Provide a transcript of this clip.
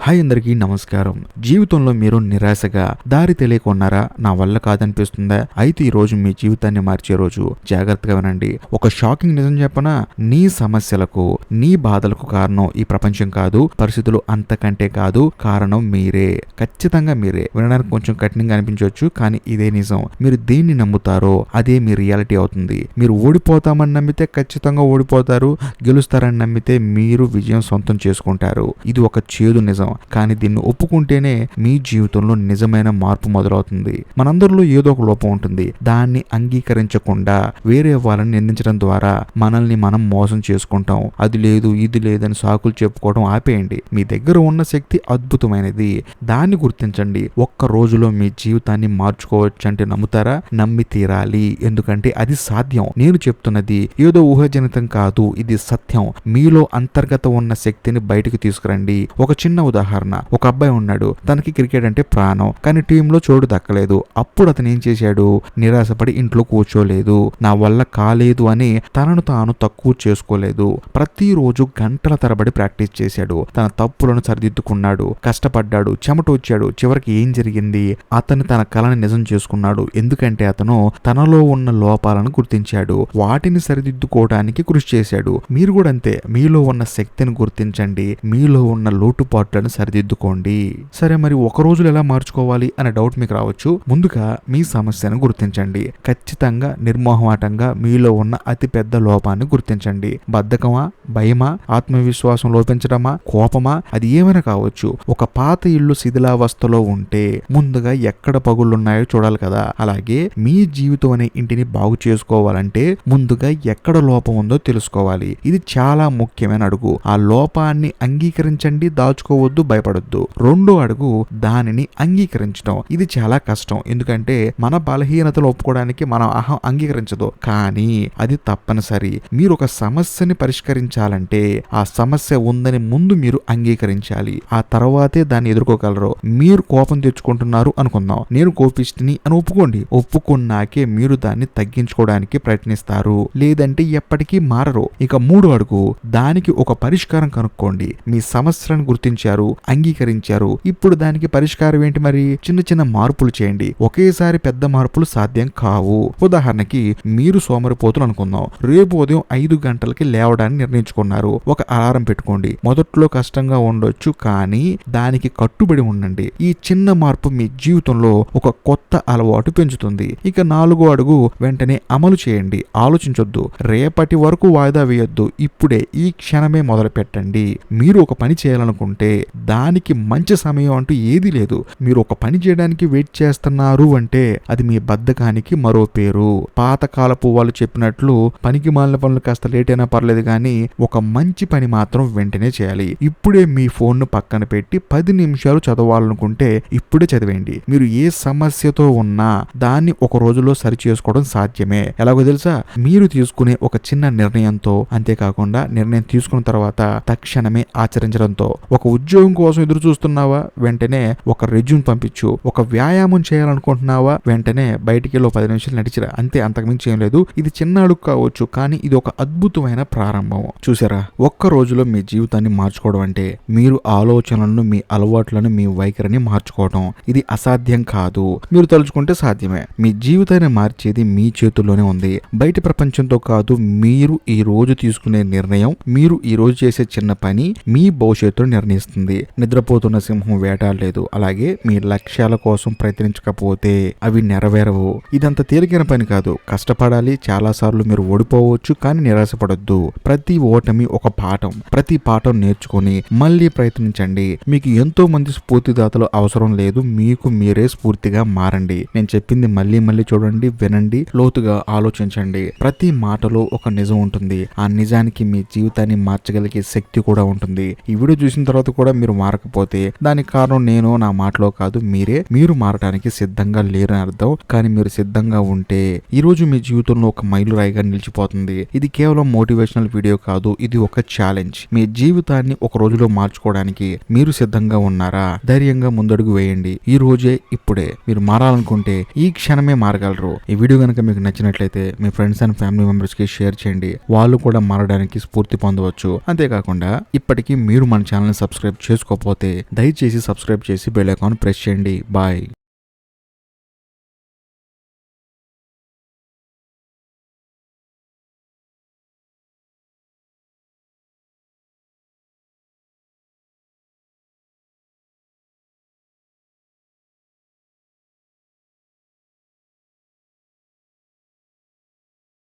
Hi అందరికీ నమస్కారం. జీవితంలో మీరు నిరాశగా దారి తెలియకున్నారా? నా వల్ల కాదనిపిస్తుందా? అయితే ఈ రోజు మీ జీవితాన్ని మార్చే రోజు. జాగ్రత్తగా వినండి. ఒక షాకింగ్ నిజం చెప్పనా? నీ సమస్యలకు, నీ బాధలకు కారణం ఈ ప్రపంచం కాదు, పరిస్థితులు అంతకంటే కాదు, కారణం మీరే. ఖచ్చితంగా మీరే. వినడానికి కొంచెం కఠినంగా అనిపించవచ్చు, కానీ ఇదే నిజం. మీరు దేన్ని నమ్ముతారో అదే మీ రియాలిటీ అవుతుంది. మీరు ఓడిపోతామని నమ్మితే ఖచ్చితంగా ఓడిపోతారు, గెలుస్తారని నమ్మితే మీరు విజయం సొంతం చేసుకుంటారు. ఇది ఒక చేదు నిజం. కానీ దీన్ని ఒప్పుకుంటేనే మీ జీవితంలో నిజమైన మార్పు మొదలవుతుంది. మనందరిలో ఏదో ఒక లోపం ఉంటుంది. దాన్ని అంగీకరించకుండా వేరే వాళ్ళని నిందించడం ద్వారా మనల్ని మనం మోసం చేసుకుంటాం. అది లేదు, ఇది లేదని సాకులు చెప్పుకోవడం ఆపేయండి. మీ దగ్గర ఉన్న శక్తి అద్భుతమైనది. దాన్ని గుర్తించండి. ఒక్క రోజులో మీ జీవితాన్ని మార్చుకోవచ్చు అంటే నమ్ముతారా? నమ్మి తీరాలి. ఎందుకంటే అది సాధ్యం. నేను చెప్తున్నది ఏదో ఊహాజనితం కాదు, ఇది సత్యం. మీలో అంతర్గత ఉన్న శక్తిని బయటకు తీసుకురండి. ఒక చిన్న ఉదాహరణ. ఒక అబ్బాయి ఉన్నాడు. తనకి క్రికెట్ అంటే ప్రాణం, కానీ టీంలో చోటు దక్కలేదు. అప్పుడు అతను ఏం చేశాడు? నిరాశపడి ఇంట్లో కూర్చోలేదు. నా వల్ల కాలేదు అని తనను తాను తక్కువ చేసుకోలేదు. ప్రతిరోజు గంటల తరబడి ప్రాక్టీస్ చేశాడు. తన తప్పులను సరిదిద్దుకున్నాడు, కష్టపడ్డాడు, చెమట వచ్చాడు. చివరికి ఏం జరిగింది? అతను తన కళని నిజం చేసుకున్నాడు. ఎందుకంటే అతను తనలో ఉన్న లోపాలను గుర్తించాడు, వాటిని సరిదిద్దుకోవడానికి కృషి చేశాడు. మీరు కూడా అంతే. మీలో ఉన్న శక్తిని గుర్తించండి, మీలో ఉన్న లోటుపాట్లను సరిదిద్దుకోండి. సరే, మరి ఒక రోజులో ఎలా మార్చుకోవాలి అనే డౌట్ మీకు రావచ్చు. ముందుగా మీ సమస్యను గుర్తించండి. ఖచ్చితంగా నిర్మోహమాటంగా మీలో ఉన్న అతి పెద్ద లోపాన్ని గుర్తించండి. బద్ధకమా, భయమా, ఆత్మవిశ్వాసం లోపించడమా, కోపమా, అది ఏమైనా కావచ్చు. ఒక పాత ఇల్లు శిథిలావస్థలో ఉంటే ముందుగా ఎక్కడ పగుళ్ళున్నాయో చూడాలి కదా. అలాగే మీ జీవితం అనే ఇంటిని బాగు చేసుకోవాలంటే ముందుగా ఎక్కడ లోపం ఉందో తెలుసుకోవాలి. ఇది చాలా ముఖ్యమైన అడుగు. ఆ లోపాన్ని అంగీకరించండి, దాచుకోవద్దు, భయపడొద్దు. రెండో అడుగు దానిని అంగీకరించడం. ఇది చాలా కష్టం. ఎందుకంటే మన బలహీనతలు ఒప్పుకోవడానికి మనం అహం అంగీకరించదు, కానీ అది తప్పనిసరి. మీరు ఒక సమస్యని పరిష్కరించాలంటే ఆ సమస్య ఉందని ముందు మీరు అంగీకరించాలి. ఆ తర్వాతే దాన్ని ఎదుర్కోగలరు. మీరు కోపం తెచ్చుకుంటున్నారు అనుకుందాం. నేను కోపిష్టిని అని ఒప్పుకోండి. ఒప్పుకున్నాకే మీరు దాన్ని తగ్గించుకోవడానికి ప్రయత్నిస్తారు, లేదంటే ఎప్పటికీ మారరు. ఇక మూడో అడుగు, దానికి ఒక పరిష్కారం కనుక్కోండి. మీ సమస్యలను గుర్తించారు, అంగీకరించారు. ఇప్పుడు దానికి పరిష్కారం ఏంటి? మరి చిన్న చిన్న మార్పులు చేయండి. ఒకేసారి పెద్ద మార్పులు సాధ్యం కావు. ఉదాహరణకి మీరు సోమరిపోతులు అనుకుందాం. రేపు ఉదయం 5 గంటలకి లేవడాన్ని నిర్ణయించుకున్నారు. ఒక అలారం పెట్టుకోండి. మొదట్లో కష్టంగా ఉండొచ్చు, కానీ దానికి కట్టుబడి ఉండండి. ఈ చిన్న మార్పు మీ జీవితంలో ఒక కొత్త అలవాటు పెంచుతుంది. ఇక నాలుగో అడుగు, వెంటనే అమలు చేయండి. ఆలోచించొద్దు, రేపటి వరకు వాయిదా వేయొద్దు. ఇప్పుడే ఈ క్షణమే మొదలు పెట్టండి. మీరు ఒక పని చేయాలనుకుంటే దానికి మంచి సమయం అంటూ ఏదీ లేదు. మీరు ఒక పని చేయడానికి వెయిట్ చేస్తున్నారు అంటే అది మీ బద్ధకానికి మరో పేరు. పాతకాలపు వాళ్ళు చెప్పినట్లు పనికి మాలిన పనులు కాస్త లేట్ అయినా పర్లేదు, కానీ ఒక మంచి పని మాత్రం వెంటనే చేయాలి. ఇప్పుడే మీ ఫోన్ ను పక్కన పెట్టి 10 నిమిషాలు చదవాలనుకుంటే ఇప్పుడే చదివేయండి. మీరు ఏ సమస్యతో ఉన్నా దాన్ని ఒక రోజులో సరి చేసుకోవడం సాధ్యమే. ఎలాగో తెలుసా? మీరు తీసుకునే ఒక చిన్న నిర్ణయంతో. అంతేకాకుండా నిర్ణయం తీసుకున్న తర్వాత తక్షణమే ఆచరించడంతో. ఒక ఉద్యోగం కోసం ఎదురు చూస్తున్నావా? వెంటనే ఒక రెజ్యూమ్ పంపించు. ఒక వ్యాయామం చేయాలనుకుంటున్నావా? వెంటనే బయటికి వెళ్ళి 10 నిమిషాలు నడిచిరా. అంతే, అంతకుమించి ఏం లేదు. ఇది చిన్న అడుగు కావచ్చు, కానీ ఇది ఒక అద్భుతమైన ప్రారంభం. చూసారా? ఒక్క రోజులో మీ జీవితాన్ని మార్చుకోవడం అంటే మీరు ఆలోచనలను, మీ అలవాట్లను, మీ వైఖరిని మార్చుకోవడం. ఇది అసాధ్యం కాదు. మీరు తలుచుకుంటే సాధ్యమే. మీ జీవితాన్ని మార్చేది మీ చేతుల్లోనే ఉంది, బయట ప్రపంచంతో కాదు. మీరు ఈ రోజు తీసుకునే నిర్ణయం, మీరు ఈ రోజు చేసే చిన్న పని మీ భవిష్యత్తును నిర్ణయిస్తుంది. నిద్రపోతున్న సింహం వేటాడలేదు. అలాగే మీ లక్ష్యాల కోసం ప్రయత్నించకపోతే అవి నెరవేరవు. ఇదంత తేలికైన పని కాదు. కష్టపడాలి. చాలా సార్లు మీరు ఓడిపోవచ్చు, కానీ నిరాశపడొద్దు. ప్రతి ఓటమి ఒక పాఠం. ప్రతి పాఠం నేర్చుకొని మళ్ళీ ప్రయత్నించండి. మీకు ఎంతో మంది స్ఫూర్తిదాతలు అవసరం లేదు, మీకు మీరే స్ఫూర్తిగా మారండి. నేను చెప్పింది మళ్ళీ మళ్ళీ చూడండి, వినండి, లోతుగా ఆలోచించండి. ప్రతి మాటలో ఒక నిజం ఉంటుంది. ఆ నిజానికి మీ జీవితాన్ని మార్చగలిగే శక్తి కూడా ఉంటుంది. ఈ వీడియో చూసిన తర్వాత కూడా మీరు మారకపోతే దానికి కారణం నేను, నా మాటలో కాదు, మీరే. మీరు మారడానికి సిద్ధంగా లేరని అర్థం. కానీ మీరు సిద్ధంగా ఉంటే ఈ రోజు మీ జీవితంలో ఒక మైలురాయిగా నిలిచిపోతుంది. ఇది కేవలం మోటివేషనల్ వీడియో కాదు, ఇది ఒక ఛాలెంజ్. మీ జీవితాన్ని ఒక రోజులో మార్చుకోవడానికి మీరు సిద్ధంగా ఉన్నారా? ధైర్యంగా ముందడుగు వేయండి. ఈ రోజే, ఇప్పుడే. మీరు మారాలనుకుంటే ఈ క్షణమే మారగలరు. ఈ వీడియో కనుక మీకు నచ్చినట్లయితే మీ ఫ్రెండ్స్ అండ్ ఫ్యామిలీ మెంబర్స్ కి షేర్ చేయండి. వాళ్ళు కూడా మారడానికి స్ఫూర్తి పొందవచ్చు. అంతేకాకుండా ఇప్పటికీ మీరు మన ఛానల్ సబ్స్క్రైబ్ చేసుకోకపోతే దయచేసి సబ్స్క్రైబ్ చేసి బెల్ ఐకాన్ ప్రెస్ చేయండి. బాయ్.